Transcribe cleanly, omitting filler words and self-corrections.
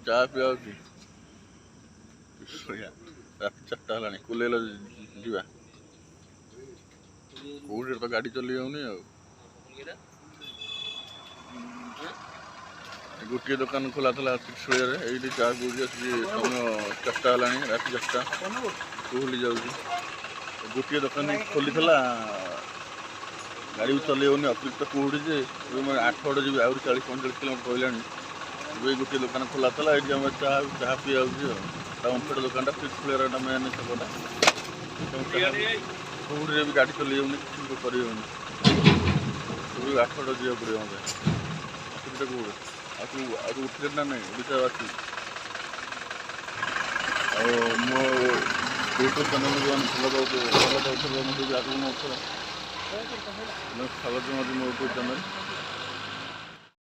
ଚାହା ପିଆଉଛି ରାତି 4ଟା ହେଲାଣି କୁଲେଇଲ ଯିବା କୋଉଠି ତ ଗାଡ଼ି ଚଲେଇ ଯାଉନି ଆଉ ଗୋଟିଏ ଦୋକାନ ଖୋଲା ଥିଲା ତ୍ରିଶୂଳିଆରେ ଏଇଠି ଚା ପିଉଛି ଆସିକି ସମୟ 4ଟା ହେଲାଣି ରାତି 4ଟା କୁହୁଲି ଯାଉଛି ଗୋଟିଏ ଦୋକାନ ଖୋଲିଥିଲା ଗାଡ଼ି ବି ଚଲେଇ ହେଉନି ଅତିରିକ୍ତ କୁହୁଡ଼ି ଯେ ଆଠଗଡ଼ ଯିବି ଆହୁରି 40-45 କିଲୋମିଟର ରହିଲାଣି ଏବେ ଗୋଟିଏ ଦୋକାନ ଖୋଲା ଥିଲା ଏଇଠି ଆମେ ଚାହା ପିଇ ଯାଉଛି ଆଉ ତା ଓମ୍ଫେଡ଼ ଦୋକାନଟା ତ୍ରିଶୂଳିଆର ଏଇଟା ମେନ୍ ଛକଟା କୁହୁଡ଼ିରେ ବି ଗାଡ଼ି ଚଲେଇ ହେଉନି କିଛି କରିହେଉନି ସବୁ ଆଠଗଡ଼ ଯିବାକୁ ପଡ଼ିବ ମୋତେ ଅସୁବିଧା କୁହୁଡ଼ି ଆଉ ଉଠିଲେ ନା ନାହିଁ ଓଡ଼ିଶାବାସୀ ଆଉ ମୋ ୟୁଟ୍ୟୁବ୍ ଚ୍ୟାନେଲ୍ ଯେଉଁମାନେ ଭଲ ପାଉଥିବେ ମୋତେ ବି ଆଗକୁ ନଉଥିବ ସ୍ୱାଗତ ମଧ୍ୟ ମୋ ୟୁଟ୍ୟୁବ୍ ଚ୍ୟାନେଲ୍